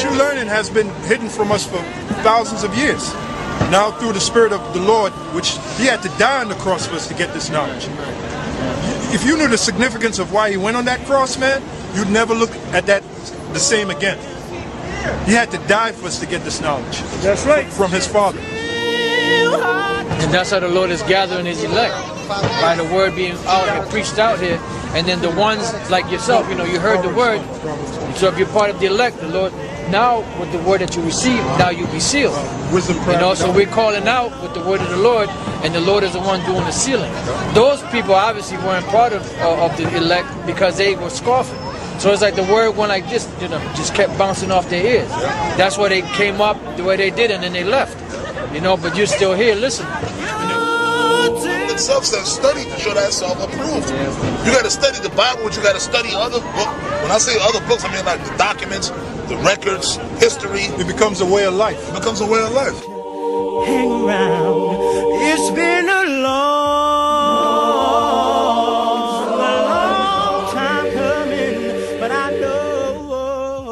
true learning has been hidden from us for thousands of years. Now through the Spirit of the Lord, which He had to die on the cross for us to get this knowledge. If you knew the significance of why He went on that cross, man, you'd never look at that the same again. He had to die for us to get this knowledge. That's right. From His Father. And that's how the Lord is gathering His elect, by the word being out and preached out here. And then the ones like yourself, you know, you heard the word. So if you're part of the elect, the Lord, now with the word that you receive, now you'll be sealed. Wisdom, you know, so we're calling out with the word of the Lord, and the Lord is the one doing the sealing. Those people obviously weren't part of the elect because they were scoffing. So it's like the word went like this, you know, just kept bouncing off their ears. That's why they came up the way they did, and then they left. You know, but you're still here listening. It's self-study to show that self-approved. You got to study the Bible, but you got to study other books. When I say other books, I mean like the documents, the records, history. It becomes a way of life. It becomes a way of life. Hang around. It's been a long time coming, but I know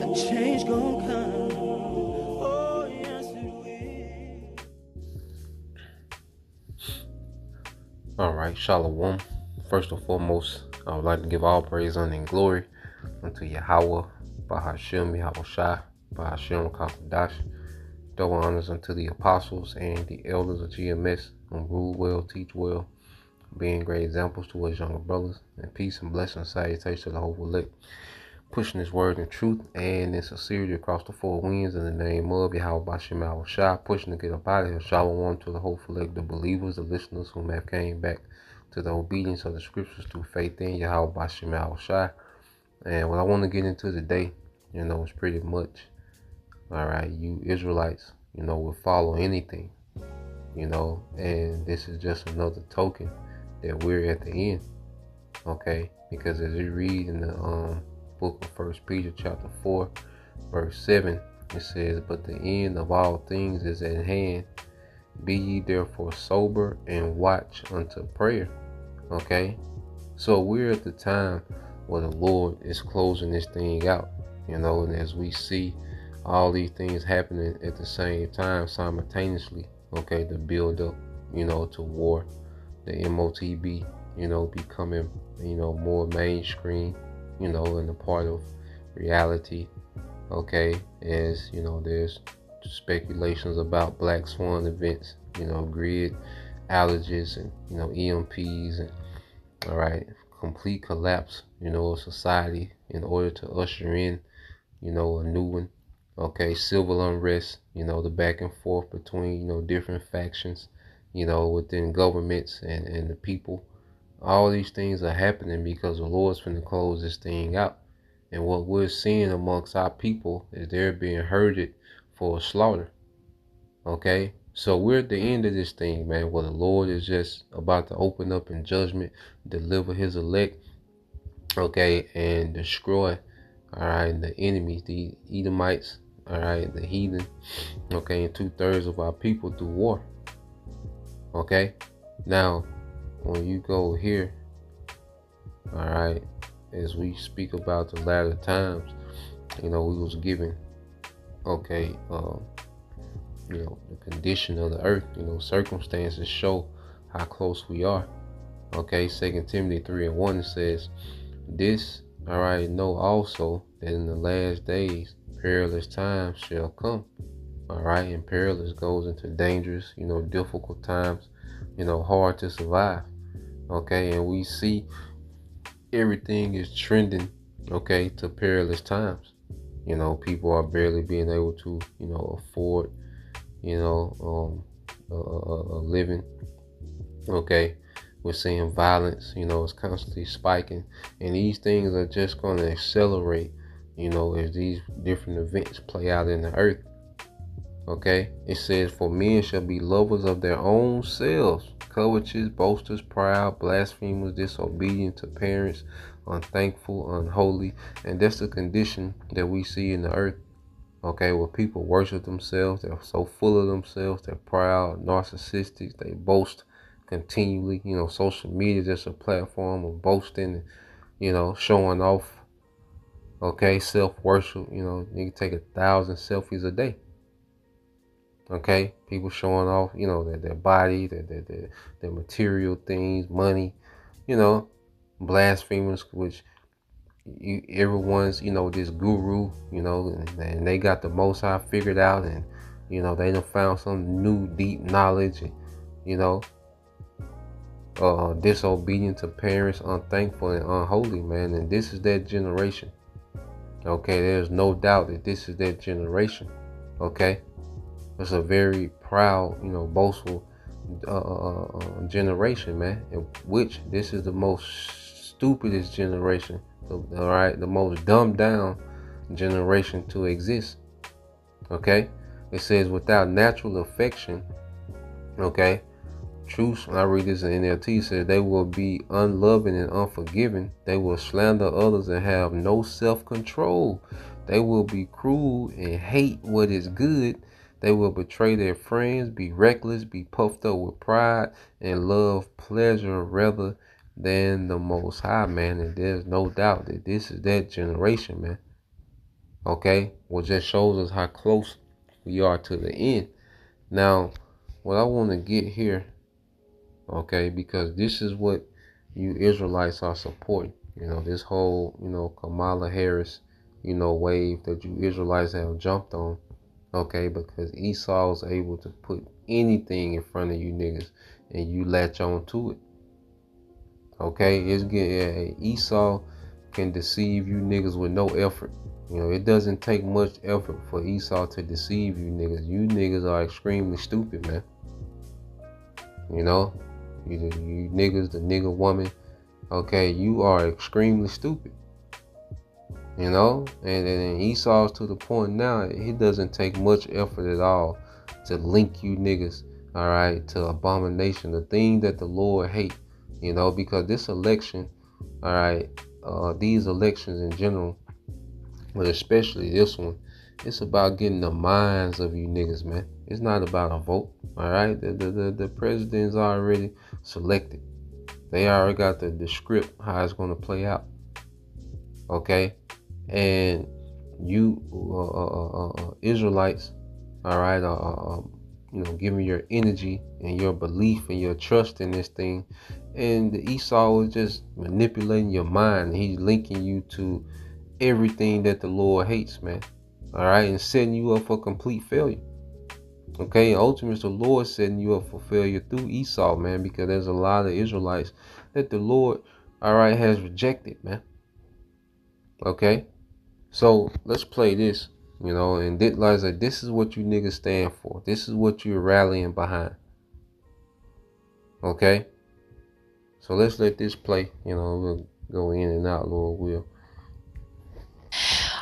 a change gonna come. Oh, yes it will. Alright, Shalom. First and foremost, I would like to give all praise, honor, and glory unto Yahweh, Bahashem, Yahushua, Bahashem, Kakadash. Double honors unto the apostles and the elders of GMS who rule well, teach well, being great examples to us younger brothers. And peace and blessings, salutations to the whole elect, pushing His word in truth and in sincerity across the four winds in the name of Yahweh Bashem Yahushua, pushing to get up out of here. Shalom to the whole elect, the believers, the listeners who have came back to the obedience of the scriptures through faith in Yahweh Bashem Yahushua. And what I want to get into today, you know, is pretty much, all right, you Israelites, you know, will follow anything, you know, and this is just another token that we're at the end, okay? Because as you read in the book of 1 Peter chapter 4, verse 7, it says, "But the end of all things is at hand. Be ye therefore sober and watch unto prayer." Okay? So we're at the time where the Lord is closing this thing out, you know, and as we see all these things happening at the same time, simultaneously, okay, to build up, you know, to war, the MOTB, you know, becoming, you know, more mainstream, you know, and a part of reality, okay, as, you know, there's speculations about Black Swan events, you know, grid outages and, you know, EMPs and, all right, complete collapse, you know, of society in order to usher in, you know, a new one, okay, civil unrest, you know, the back and forth between, you know, different factions, you know, within governments and the people. All these things are happening because the Lord's finna close this thing out. And what we're seeing amongst our people is they're being herded for a slaughter. Okay? So we're at the end of this thing, man, where the Lord is just about to open up in judgment, deliver His elect, okay, and destroy, all right, the enemies, the Edomites, all right, the heathen, okay, and 2/3 of our people through war. Okay? Now, when you go here, all right, as we speak about the latter times, you know, we was given, okay, you know, the condition of the earth, you know, circumstances show how close we are. Okay, 2 Timothy 3:1 says, "This, all right, know also that in the last days perilous times shall come." All right, and perilous goes into dangerous, you know, difficult times, you know, hard to survive. Okay, and we see everything is trending, okay, to perilous times. You know, people are barely being able to, you know, afford, you know, a living. Okay, we're seeing violence, you know, it's constantly spiking, and these things are just going to accelerate, you know, as these different events play out in the earth. Okay, it says, "For men shall be lovers of their own selves, covetous, boasters, proud, blasphemers, disobedient to parents, unthankful, unholy." And that's the condition that we see in the earth. Okay, where people worship themselves, they're so full of themselves, they're proud, narcissistic, they boast continually. You know, social media is just a platform of boasting and, you know, showing off. Okay, self-worship, you know, you can take 1,000 selfies a day. Okay, people showing off, you know, their body, their material things, money, you know, blasphemers, which everyone's, you know, this guru, you know, and they got the Most High figured out, and you know, they done found some new deep knowledge, and you know, disobedient to parents, unthankful and unholy, man. And this is that generation. Okay, there's no doubt that this is that generation. Okay, it's a very proud, you know, boastful generation, man. In which this is the most stupidest generation, all right, the most dumbed down generation to exist. Okay, it says without natural affection. Okay, truth, when I read this in NLT, says they will be unloving and unforgiving. They will slander others and have no self-control. They will be cruel and hate what is good. They will betray their friends, be reckless, be puffed up with pride, and love pleasure rather than the Most High, man. And there's no doubt that this is that generation, man. Okay, well, just shows us how close we are to the end. Now, what I want to get here, okay, because this is what you Israelites are supporting, you know, this whole, you know, Kamala Harris, you know, wave that you Israelites have jumped on, okay, because Esau was able to put anything in front of you niggas and you latch on to it. Okay, it's getting, Esau can deceive you niggas with no effort. You know, it doesn't take much effort for Esau to deceive you niggas. You niggas are extremely stupid, man. You know, you niggas, the nigga woman, okay, you are extremely stupid. You know, and Esau's to the point now, it doesn't take much effort at all to link you niggas, all right, to abomination, the thing that the Lord hate, you know, because this election, all right, these elections in general, but especially this one, it's about getting the minds of you niggas, man. It's not about a vote, all right? The president's already selected. They already got the script, how it's going to play out, okay? And you Israelites, all right, you know, giving your energy and your belief and your trust in this thing. And the Esau is just manipulating your mind. He's linking you to everything that the Lord hates, man. All right, and setting you up for complete failure. Okay, and ultimately, the Lord setting you up for failure through Esau, man, because there's a lot of Israelites that the Lord, all right, has rejected, man. Okay, so let's play this, you know, and this is what you niggas stand for. This is what you're rallying behind. Okay, so let's let this play. You know, we'll go in and out, Lord will.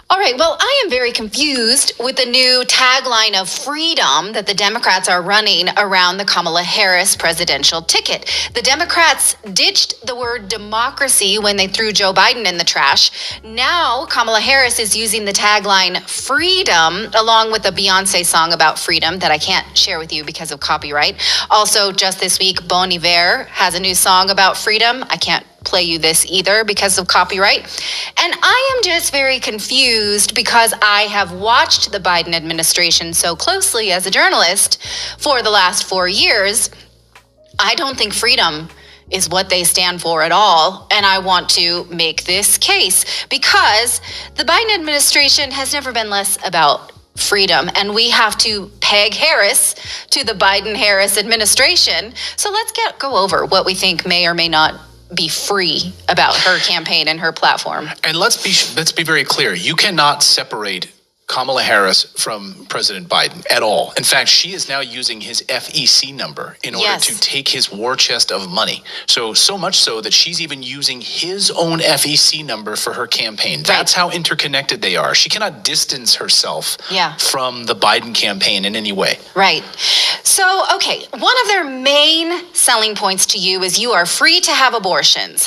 All right, well, I am very confused with the new tagline of freedom that the Democrats are running around the Kamala Harris presidential ticket. The Democrats ditched the word democracy when they threw Joe Biden in the trash. Now Kamala Harris is using the tagline freedom along with a Beyonce song about freedom that I can't share with you because of copyright. Also, just this week, Bon Iver has a new song about freedom. I can't play you this either because of copyright. And I am just very confused because I have watched the Biden administration so closely as a journalist for the last 4 years. I don't think freedom is what they stand for at all. And I want to make this case because the Biden administration has never been less about freedom, and we have to peg Harris to the Biden-Harris administration. So let's go over what we think may or may not be free about her campaign and her platform. And let's be very clear. You cannot separate Kamala Harris from President Biden at all. In fact, she is now using his FEC number in order to take his war chest of money. So much so that she's even using his own FEC number for her campaign. That's how interconnected they are. She cannot distance herself from the Biden campaign in any way. Right. So, okay, one of their main selling points to you is you are free to have abortions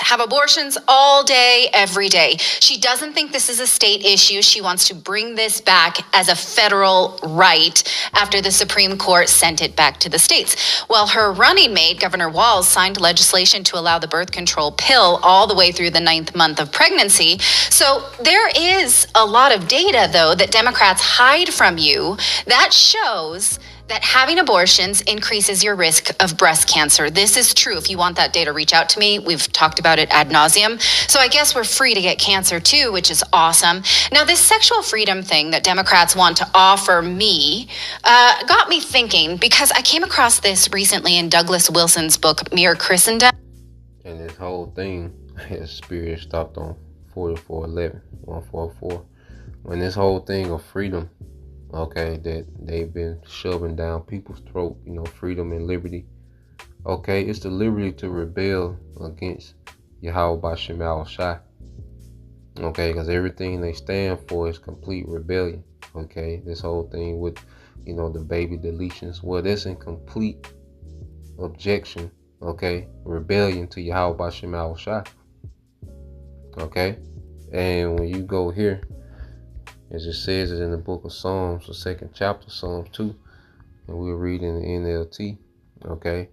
all day, every day. She doesn't think this is a state issue. She wants to bring this back back as a federal right after the Supreme Court sent it back to the states. Well, her running mate, Governor Walz, signed legislation to allow the birth control pill all the way through the 9th month of pregnancy. So there is a lot of data, though, that Democrats hide from you that shows that having abortions increases your risk of breast cancer. This is true. If you want that data, reach out to me. We've talked about it ad nauseum. So I guess we're free to get cancer too, which is awesome. Now, this sexual freedom thing that Democrats want to offer me got me thinking, because I came across this recently in Douglas Wilson's book, Mere Christendom. And this whole thing, his spirit stopped on 4411, 144. When this whole thing of freedom, okay, that they've been shoving down people's throat, you know, freedom and liberty. Okay, it's the liberty to rebel against Yahweh Bashem Al-Shai. Okay, because everything they stand for is complete rebellion. Okay, this whole thing with, you know, the baby deletions, well, that's in complete objection, okay, rebellion to Yahweh Bashem Al-Shai. Okay, and when you go here, as it says it in the book of Psalms, the 2nd chapter, Psalms 2, and we'll read in the NLT, okay?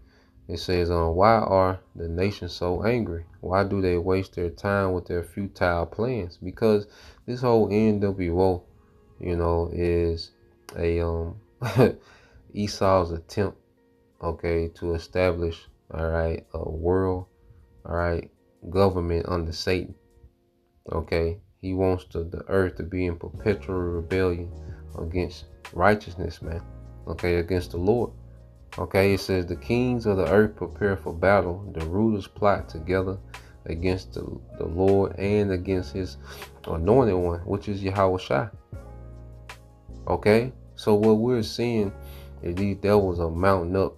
It says, why are the nations so angry? Why do they waste their time with their futile plans? Because this whole NWO, you know, is a Esau's attempt, okay, to establish, all right, a world, all right, government under Satan, okay? He wants the earth to be in perpetual rebellion against righteousness, man. Okay, against the Lord. Okay, it says the kings of the earth prepare for battle. The rulers plot together against the Lord and against his anointed one, which is Yahweh Shai. Okay, so what we're seeing is these devils are mounting up.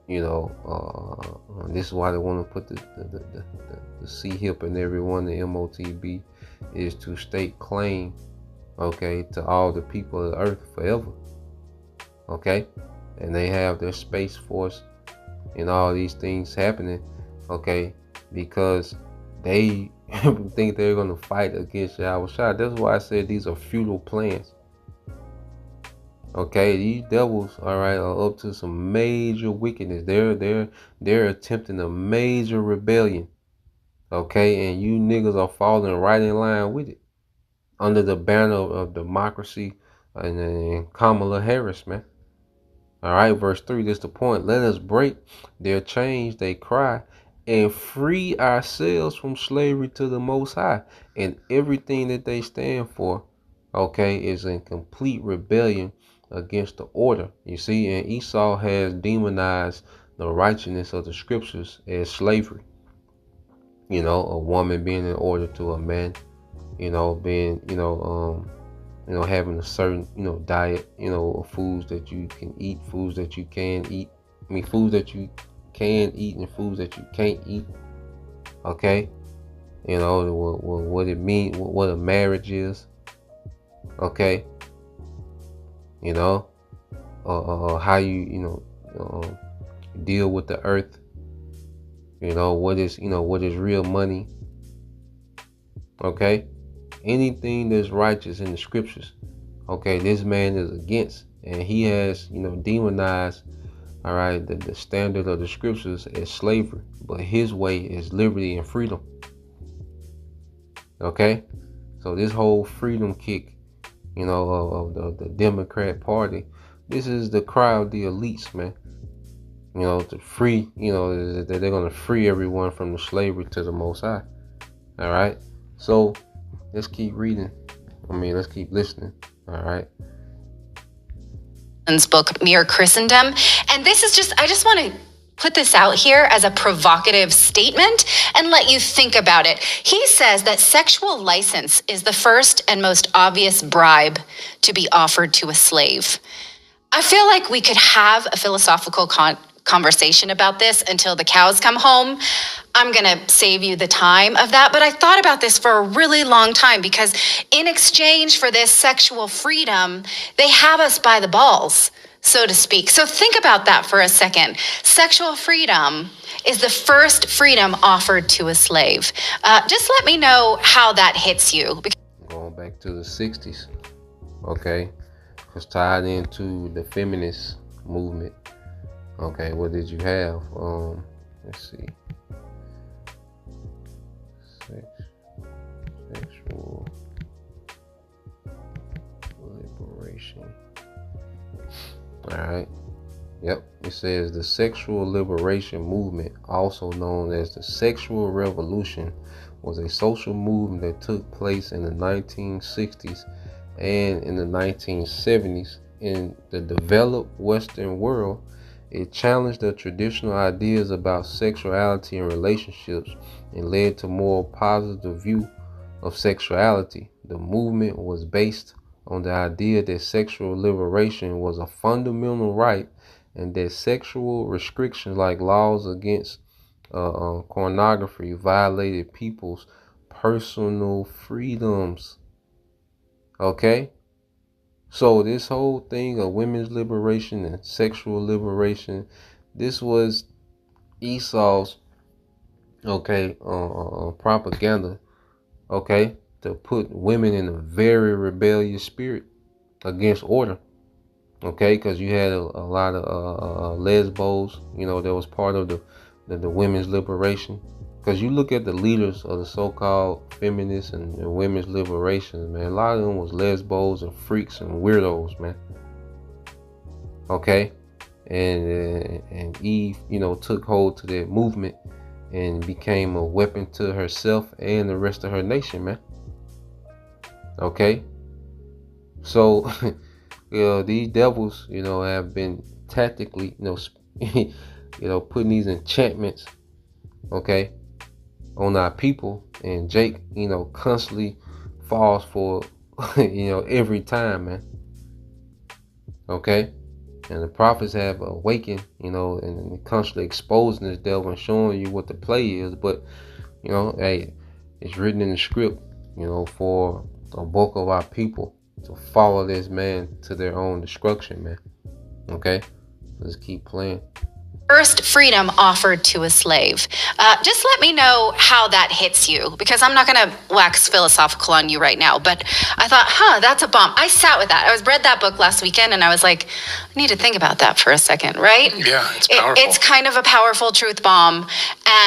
You know, this is why they want to put the C-hip in everyone, the MOTB, is to stake claim, okay, to all the people of the earth forever. Okay, and they have their space force and all these things happening, okay, because they think they're going to fight against Yahweh Shai. That's why I said these are futile plans. Okay, these devils, all right, are up to some major wickedness. They're attempting a major rebellion. Okay, and you niggas are falling right in line with it, under the banner of democracy and Kamala Harris, man. All right, verse 3, this is the point. Let us break their chains, they cry, and free ourselves from slavery to the Most High. And everything that they stand for, okay, is in complete rebellion against the order. You see, and Esau has demonized the righteousness of the scriptures as slavery. You know, a woman being in order to a man, you know, being, you know, having a certain, you know, diet, you know, of foods that you can eat, foods that you can eat. I mean, foods that you can eat and foods that you can't eat. Okay. You know, what it means, what a marriage is. Okay. You know, how you deal with the earth. You know, what is real money. Okay. Anything that's righteous in the scriptures, okay, this man is against, and he has, you know, demonized, all right, the standard of the scriptures as slavery, but his way is liberty and freedom. Okay, so this whole freedom kick, you know, of the Democrat Party, this is the cry of the elites, man. You know, to free, you know, that they're gonna free everyone from the slavery to the Most High. All right, so let's keep reading. Let's keep listening. All right. Book, Mere Christendom. And this is just, I just want to put this out here as a provocative statement and let you think about it. He says that sexual license is the first and most obvious bribe to be offered to a slave. I feel like we could have a philosophical conversation about this until the cows come home. I'm going to save you the time of that. But I thought about this for a really long time because in exchange for this sexual freedom, they have us by the balls, so to speak. So think about that for a second. Sexual freedom is the first freedom offered to a slave. Just let me know how that hits you. Going back to the 60s. Okay, was tied into the feminist movement. Okay, what did you have? Let's see. Sexual liberation. Alright. Yep. It says the sexual liberation movement, also known as the sexual revolution, was a social movement that took place in the 1960s and in the 1970s in the developed Western world. It challenged the traditional ideas about sexuality and relationships and led to more positive view of sexuality. The movement was based on the idea that sexual liberation was a fundamental right and that sexual restrictions like laws against pornography violated people's personal freedoms. Okay? So this whole thing of women's liberation and sexual liberation, this was Esau's, okay, propaganda, okay, to put women in a very rebellious spirit against order, okay, because you had a lot of lesbos, you know, that was part of the women's liberation. Because you look at the leaders of the so-called feminists and women's liberation, man, a lot of them was lesbos and freaks and weirdos, man. Okay, and Eve, you know, took hold to that movement and became a weapon to herself and the rest of her nation, man. Okay, so you know, these devils, you know, have been tactically, you know, putting these enchantments, okay, on our people, and Jake, you know, constantly falls for, you know, every time, man. Okay, and the prophets have awakened, you know, and constantly exposing this devil and showing you what the play is. But, you know, hey, it's written in the script, you know, for the bulk of our people to follow this man to their own destruction, man. Okay, let's keep playing. First freedom offered to a slave. Just let me know how that hits you, because I'm not going to wax philosophical on you right now, but I thought, that's a bomb. I sat with that. I read that book last weekend, and I was like, I need to think about that for a second, right? Yeah, it's powerful. It's kind of a powerful truth bomb,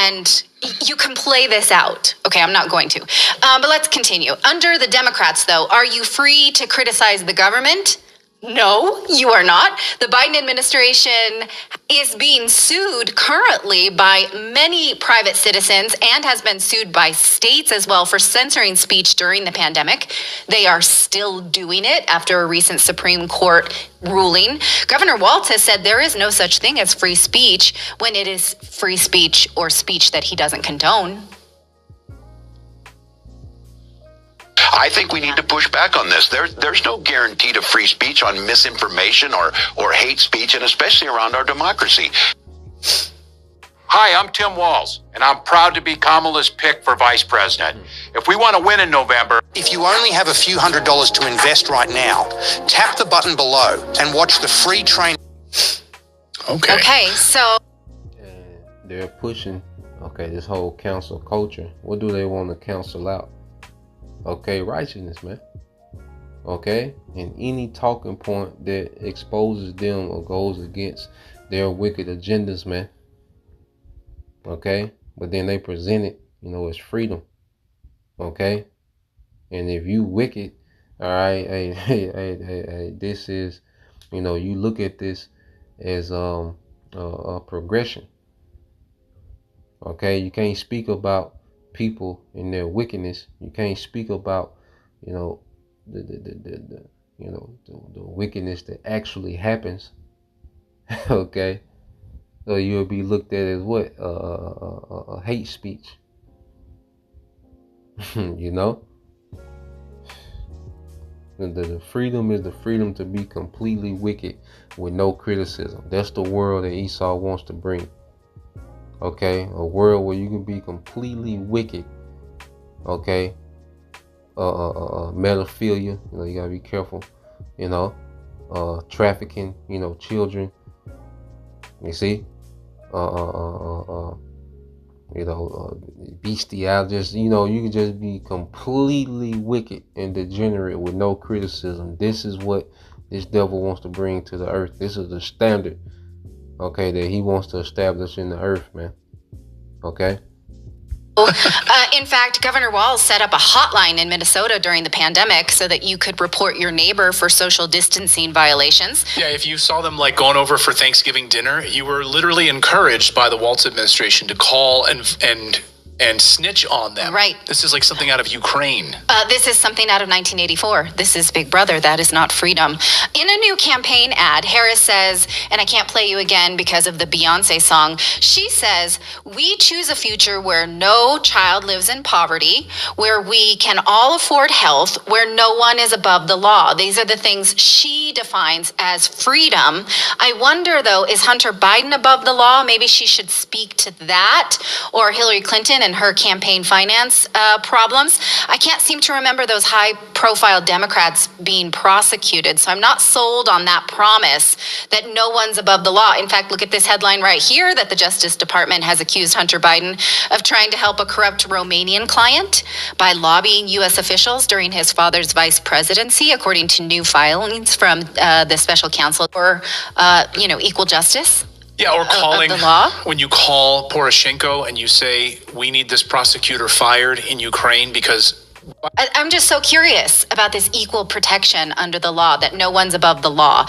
and you can play this out. Okay, I'm not going to. But let's continue. Under the Democrats, though, are you free to criticize the government? No, you are not. The Biden administration is being sued currently by many private citizens and has been sued by states as well for censoring speech during the pandemic. They are still doing it after a recent Supreme Court ruling. Governor Walz has said there is no such thing as free speech when it is free speech or speech that he doesn't condone. I think we need to push back on this. There's no guarantee to free speech on misinformation or hate speech, and especially around our democracy. Hi, I'm Tim Walz, and I'm proud to be Kamala's pick for vice president. If we want to win in November... If you only have a few $100s to invest right now, tap the button below and watch the free train... Okay, so... And they're pushing, okay, this whole council culture. What do they want to cancel out? Okay, righteousness, man. Okay, and any talking point that exposes them or goes against their wicked agendas, man. Okay, but then they present it, you know, as freedom. Okay, and if you wicked, all right, hey, this is, you know, you look at this as a progression. Okay, you can't speak about people in their wickedness. You can't speak about, you know, the wickedness that actually happens. Okay, so you'll be looked at as what, a hate speech. You know, the freedom is the freedom to be completely wicked with no criticism. That's the world that Esau wants to bring. Okay, a world where you can be completely wicked. Okay, pedophilia, you know, you gotta be careful. You know, trafficking, you know, children. You see, you bestiality. Just, you can just be completely wicked and degenerate with no criticism. This is what this devil wants to bring to the earth. This is the standard, okay, that he wants to establish in the earth, man. Okay. In fact, Governor Walz set up a hotline in Minnesota during the pandemic so that you could report your neighbor for social distancing violations. Yeah, if you saw them like going over for Thanksgiving dinner, you were literally encouraged by the Walz administration to call and snitch on them. Right. This is like something out of Ukraine. This is something out of 1984. This is Big Brother. That is not freedom. In a new campaign ad, Harris says, and I can't play you again because of the Beyonce song, she says, we choose a future where no child lives in poverty, where we can all afford health, where no one is above the law. These are the things she defines as freedom. I wonder, though, is Hunter Biden above the law? Maybe she should speak to that, or Hillary Clinton and her campaign finance problems. I can't seem to remember those high-profile Democrats being prosecuted, so I'm not sold on that promise that no one's above the law. In fact, look at this headline right here that the Justice Department has accused Hunter Biden of trying to help a corrupt Romanian client by lobbying U.S. officials during his father's vice presidency, according to new filings from the special counsel for, equal justice. Yeah, or calling, the law. When you call Poroshenko and you say, we need this prosecutor fired in Ukraine because... I'm just so curious about this equal protection under the law, that no one's above the law.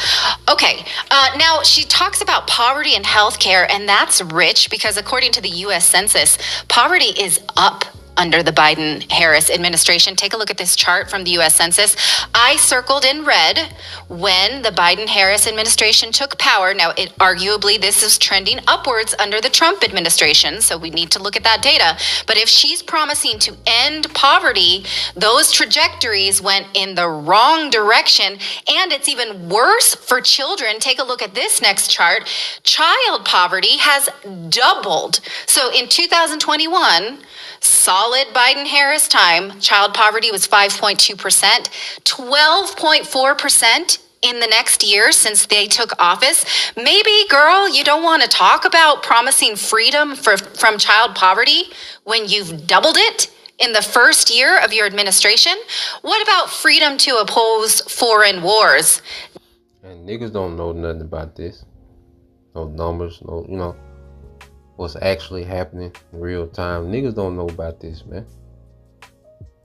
Okay, now she talks about poverty and healthcare, and that's rich because according to the U.S. Census, poverty is up under the Biden-Harris administration. Take a look at this chart from the U.S. Census. I circled in red when the Biden-Harris administration took power. Now, arguably, this is trending upwards under the Trump administration, so we need to look at that data. But if she's promising to end poverty, those trajectories went in the wrong direction, and it's even worse for children. Take a look at this next chart. Child poverty has doubled. So in 2021, solid Biden-Harris time, child poverty was 5.2%, 12.4% in the next year since they took office. Maybe, girl, you don't want to talk about promising freedom from child poverty when you've doubled it in the first year of your administration. What about freedom to oppose foreign wars? And niggas don't know nothing about this. No numbers, no, what's actually happening in real time. Niggas don't know about this, man.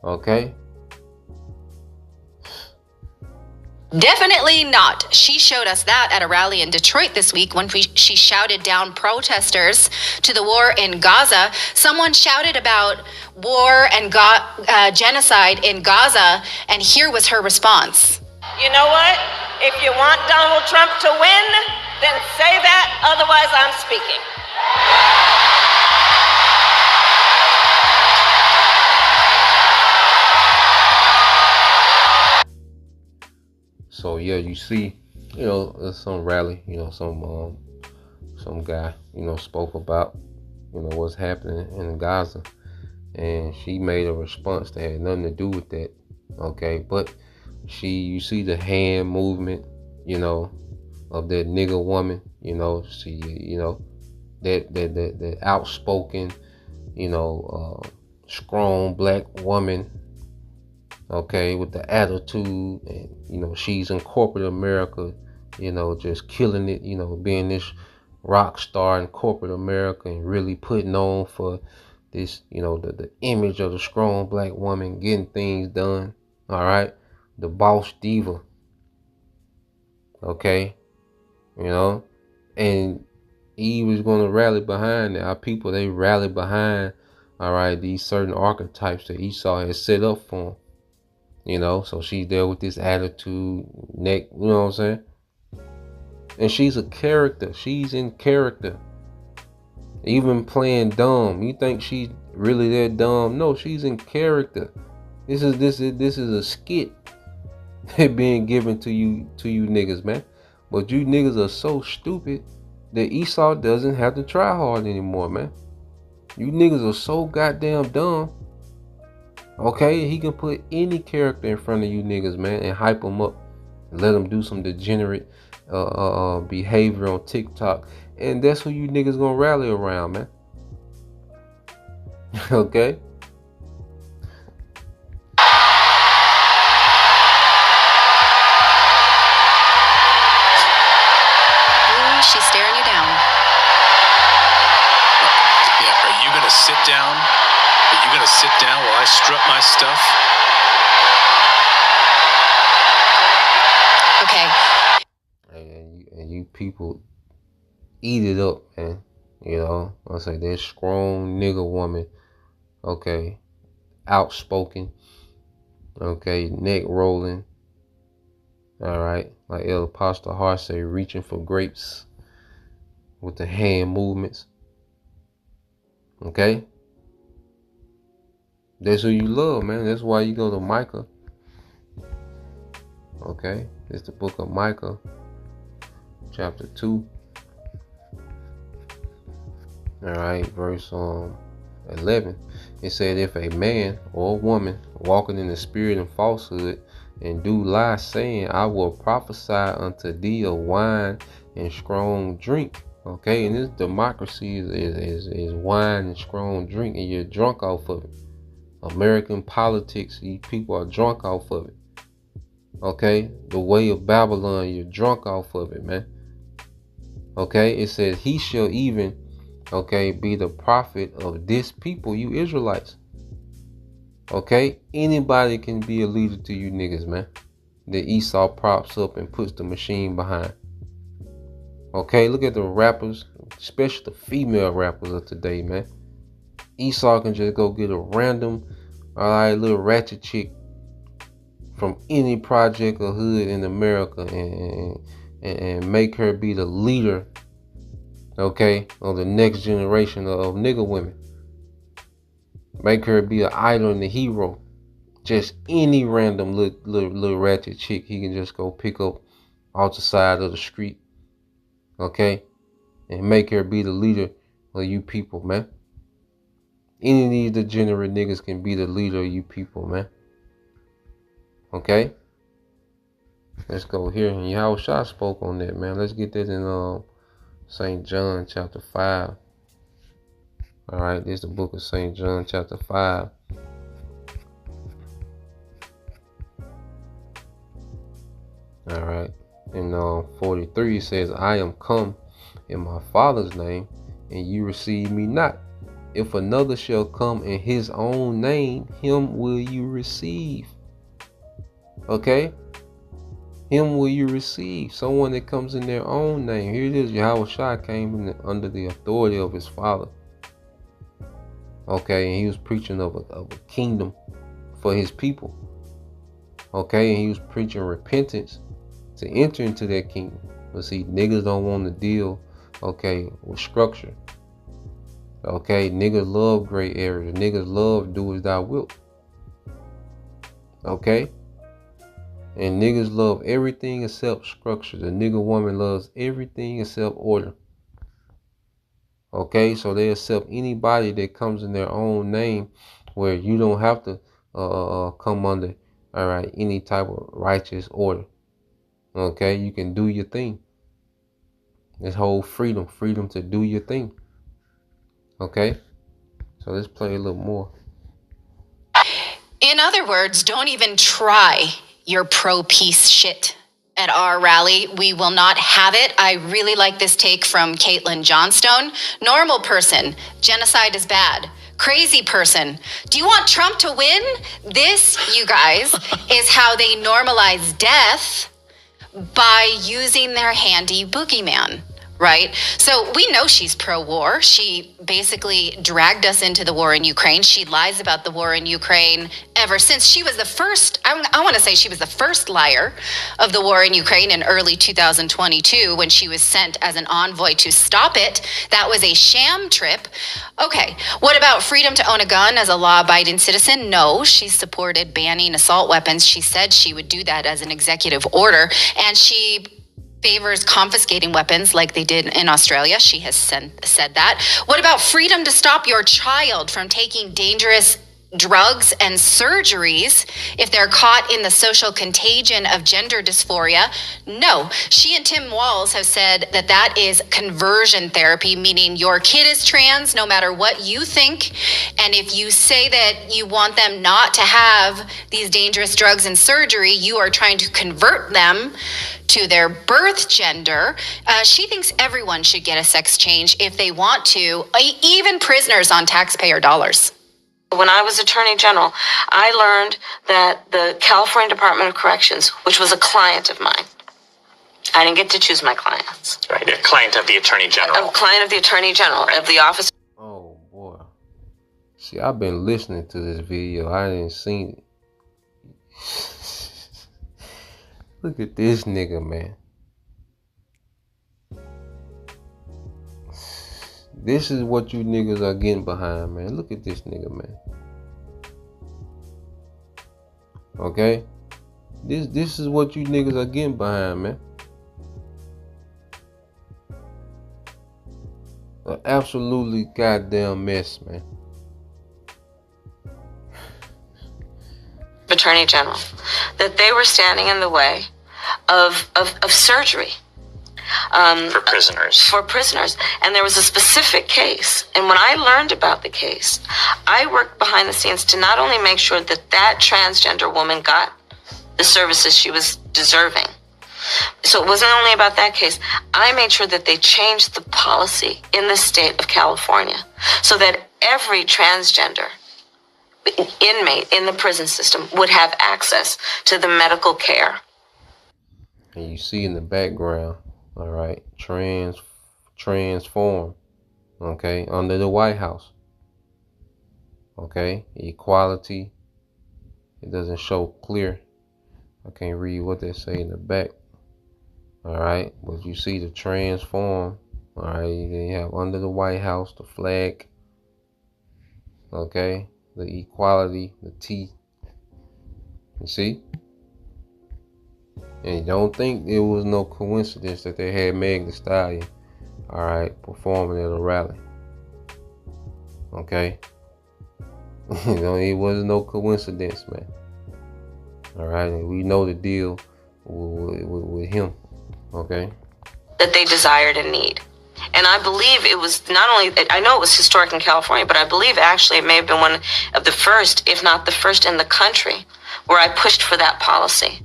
Okay? Definitely not. She showed us that at a rally in Detroit this week when she shouted down protesters to the war in Gaza. Someone shouted about war and genocide in Gaza, and here was her response. You know what? If you want Donald Trump to win, then say that, otherwise I'm speaking. So yeah, you see, some rally, some guy, spoke about, what's happening in Gaza, and she made a response that had nothing to do with that. Okay, but you see the hand movement, of that nigger woman, she, that outspoken, strong black woman, okay, with the attitude, and she's in corporate America, just killing it, being this rock star in corporate America and really putting on for this, the image of the strong black woman getting things done. All right, the boss diva. Okay, and Eve is going to rally behind it. Our people, they rally behind, all right, these certain archetypes that Esau has set up for them. So she's there with this attitude, neck, you know what I'm saying? And she's a character. She's in character. Even playing dumb. You think she's really that dumb? No, she's in character. This is a skit being given to you niggas, man. But you niggas are so stupid that Esau doesn't have to try hard anymore, man. You niggas are so goddamn dumb. Okay, he can put any character in front of you niggas, man, and hype them up and let them do some degenerate behavior on TikTok, and that's who you niggas gonna rally around, man. Okay? Ooh, she's staring you down. Yeah, are you gonna sit down? Are you gonna sit down while I strut my stuff? Okay. And you people eat it up, man. You know, I say that strong nigga woman, okay, outspoken, okay, neck rolling, all right, like El Apostle Hart say, reaching for grapes with the hand movements, okay. That's who you love, man. That's why you go to Micah, okay. It's the book of Micah, chapter 2. All right, verse 11. It said, if a man or a woman walking in the spirit and falsehood and do lie, saying, I will prophesy unto thee of wine and strong drink. Okay, and this democracy is wine and strong drink, and you're drunk off of it. American politics, these people are drunk off of it. Okay, the way of Babylon, you're drunk off of it, man. Okay, it says, he shall even, okay, be the prophet of this people, you Israelites. Okay, anybody can be a leader to you niggas, man. That Esau props up and puts the machine behind. Okay, look at the rappers, especially the female rappers of today, man. Esau can just go get a random, alright, little ratchet chick from any project or hood in America and make her be the leader, okay, of the next generation of nigga women. Make her be an idol and a hero. Just any random little ratchet chick he can just go pick up off the side of the street, okay, and make her be the leader of you people, man. Any of these degenerate niggas can be the leader of you people, man. Okay? Let's go here. And Yahushua spoke on that, man. Let's get that in St. John chapter 5. Alright, this is the book of St. John chapter 5. Alright. In 43 it says, I am come in my Father's name, and you receive me not. If another shall come in his own name, him will you receive. Okay? Him will you receive. Someone that comes in their own name. Here it is. Yahushua came under the authority of his Father. Okay? And he was preaching of a kingdom for his people. Okay? And he was preaching repentance to enter into that kingdom. But see, niggas don't want to deal, okay, with structure. Okay? Niggas love gray areas. Niggas love do as thou wilt. Okay? And niggas love everything except structure. The nigga woman loves everything except order. Okay, so they accept anybody that comes in their own name, where you don't have to come under, all right, any type of righteous order. Okay, you can do your thing. This whole freedom to do your thing. Okay, so let's play a little more. In other words, don't even try your pro-peace shit at our rally. We will not have it. I really like this take from Caitlin Johnstone. Normal person, genocide is bad. Crazy person, do you want Trump to win? This, you guys, is how they normalize death by using their handy boogeyman. Right? So we know she's pro-war. She basically dragged us into the war in Ukraine. She lies about the war in Ukraine ever since. She was the first, I want to say she was the first liar of the war in Ukraine in early 2022 when she was sent as an envoy to stop it. That was a sham trip. Okay, what about freedom to own a gun as a law-abiding citizen? No, she supported banning assault weapons. She said she would do that as an executive order, and she favors confiscating weapons like they did in Australia. She has said that. What about freedom to stop your child from taking dangerous drugs and surgeries if they're caught in the social contagion of gender dysphoria. No, she and Tim Walz have said that that is conversion therapy, meaning your kid is trans no matter what you think. And if you say that you want them not to have these dangerous drugs and surgery, you are trying to convert them to their birth gender. She thinks everyone should get a sex change if they want to, even prisoners on taxpayer dollars. When I was Attorney General, I learned that the California Department of Corrections, which was a client of mine, I didn't get to choose my clients. Right, a client of the Attorney General. A client of the Attorney General, of the office. Oh boy. See, I've been listening to this video. I didn't seen it. Look at this nigga, man. This is what you niggas are getting behind, man. Look at this nigga, man. Okay? This is what you niggas are getting behind, man. An absolutely goddamn mess, man. Attorney General, that they were standing in the way of surgery. For prisoners. For prisoners. And there was a specific case. And when I learned about the case, I worked behind the scenes to not only make sure that that transgender woman got the services she was deserving. So it wasn't only about that case. I made sure that they changed the policy in the state of California so that every transgender inmate in the prison system would have access to the medical care. And you see in the background, all right, transform, okay, under the White House, okay, equality. It doesn't show clear. I can't read what they say in the back, all right, but you see the transform, all right, you have under the White House the flag, okay, the equality, the T, you see? And don't think it was no coincidence that they had Meg Thee Stallion, all right, performing at a rally. Okay? You know, it wasn't no coincidence, man. All right? And we know the deal with him. Okay? That they desired and need. And I believe it was not only, I know it was historic in California, but I believe actually it may have been one of the first, if not the first in the country, where I pushed for that policy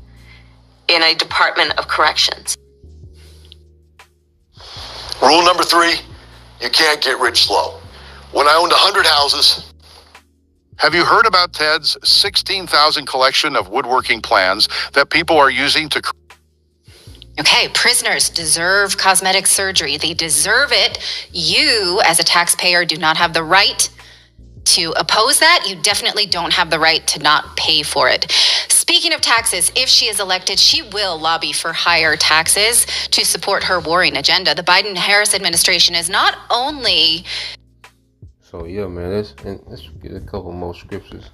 in a Department of Corrections. Rule number 3, you can't get rich slow. When I owned 100 houses. Have you heard about Ted's 16,000 collection of woodworking plans that people are using to... Okay, prisoners deserve cosmetic surgery. They deserve it. You, as a taxpayer, do not have the right to oppose that. You definitely don't have the right to not pay for it. Speaking of taxes, if she is elected, she will lobby for higher taxes to support her warring agenda. The Biden-Harris administration is not only... So yeah, man, let's get a couple more scriptures,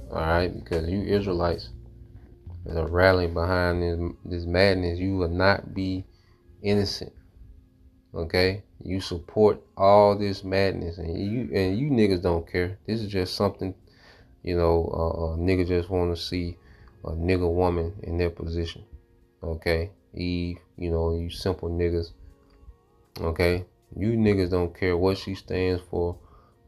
all right? Because you Israelites that are rallying behind this madness, you will not be innocent, okay? You support all this madness, and you niggas don't care. This is just something, you know, nigga just want to see a nigga woman in their position, okay? Eve, you know, you simple niggas, okay? You niggas don't care what she stands for,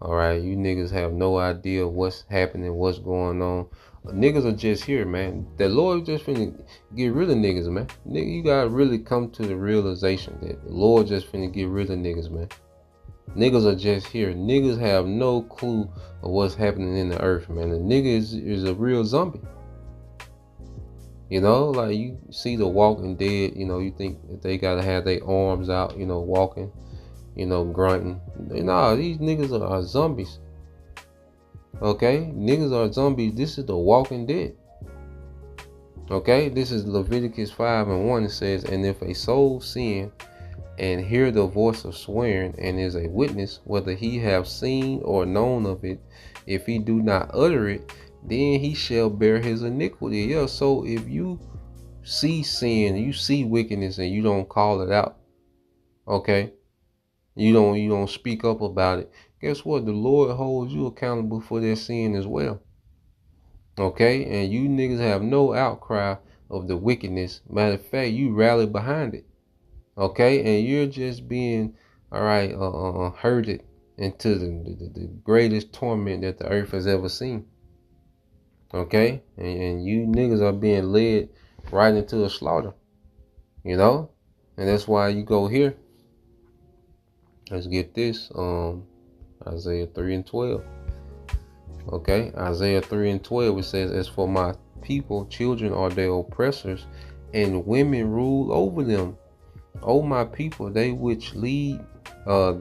all right? You niggas have no idea what's happening, what's going on. Niggas are just here, man. The Lord just finna get rid of niggas, man. Nigga, you gotta really come to the realization that the Lord just finna get rid of niggas, man. Niggas are just here. Niggas have no clue of what's happening in the earth, man. The nigga is a real zombie. You know, like you see the Walking Dead, you know, you think that they gotta have their arms out, you know, walking, you know, grunting. Nah, these niggas are zombies. Okay, niggas are zombies. This is the Walking Dead. Okay, this is Leviticus 5:1. It says, and if a soul sin and hear the voice of swearing and is a witness, whether he have seen or known of it, if he do not utter it, then he shall bear his iniquity. Yeah, so if you see sin, you see wickedness, and you don't call it out, okay, you don't speak up about it, guess what? The Lord holds you accountable for that sin as well. Okay, and you niggas have no outcry of the wickedness. Matter of fact, you rally behind it. Okay, and you're just being, all right, herded into the greatest torment that the earth has ever seen. Okay, and you niggas are being led right into a slaughter, you know, and that's why you go here. Let's get this, Isaiah 3:12. Okay, Isaiah 3:12, it says, "As for my people, children are their oppressors, and women rule over them. O my people, they which lead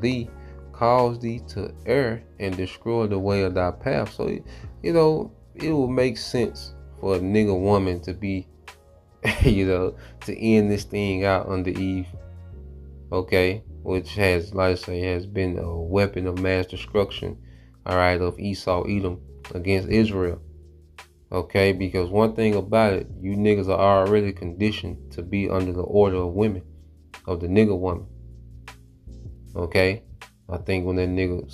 thee, cause thee to err, and destroy the way of thy path." So, you know, it will make sense for a nigga woman to be, you know, to end this thing out under Eve. Okay, which has, like I say, has been a weapon of mass destruction, all right, of Esau, Edom against Israel. Okay, because one thing about it, you niggas are already conditioned to be under the order of women, of the nigga woman. Okay, I think when that nigga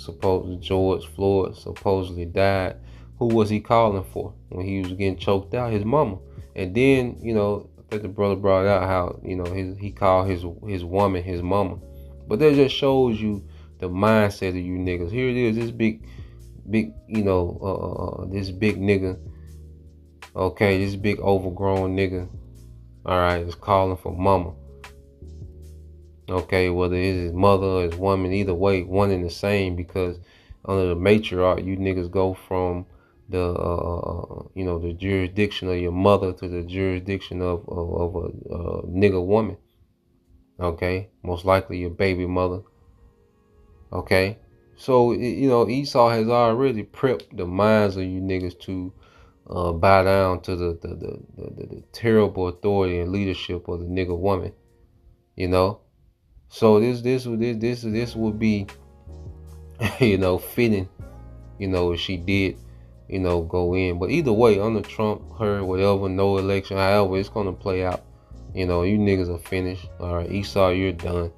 George Floyd supposedly died, who was he calling for when he was getting choked out? His mama. And then, you know, I think the brother brought out how, you know, he called his woman his mama. But that just shows you the mindset of you niggas. Here it is, this big, you know, this big nigga. Okay, this big overgrown nigga. All right, is calling for mama. Okay, whether it's his mother or his woman, either way, one and the same, because under the matriarch, you niggas go from the, you know, the jurisdiction of your mother to the jurisdiction of a nigga woman. Okay, most likely your baby mother. Okay, so, you know, Esau has already prepped the minds of you niggas to bow down to the terrible authority and leadership of the nigga woman. You know. So this would be, you know, fitting, you know, if she did, you know, go in. But either way, under Trump, her, whatever, no election, however it's gonna play out, you know, you niggas are finished. All right, Esau, you're done.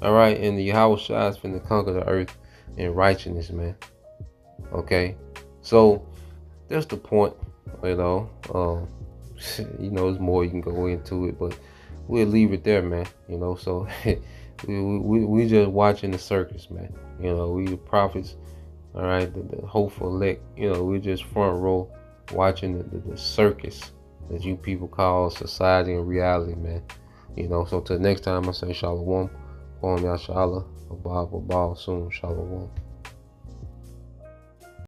All right, and the Yahweh Shai is finna conquer the earth in righteousness, man. Okay, so that's the point, you know. You know, there's more you can go into it, but we'll leave it there, man. You know, so. We just watching the circus, man. You know, we the prophets, all right, the hopeful elect. You know, we just front row watching the circus that you people call society and reality, man. You know, so till next time, I say shalom, Kwam Yashala, Abba soon, shalom.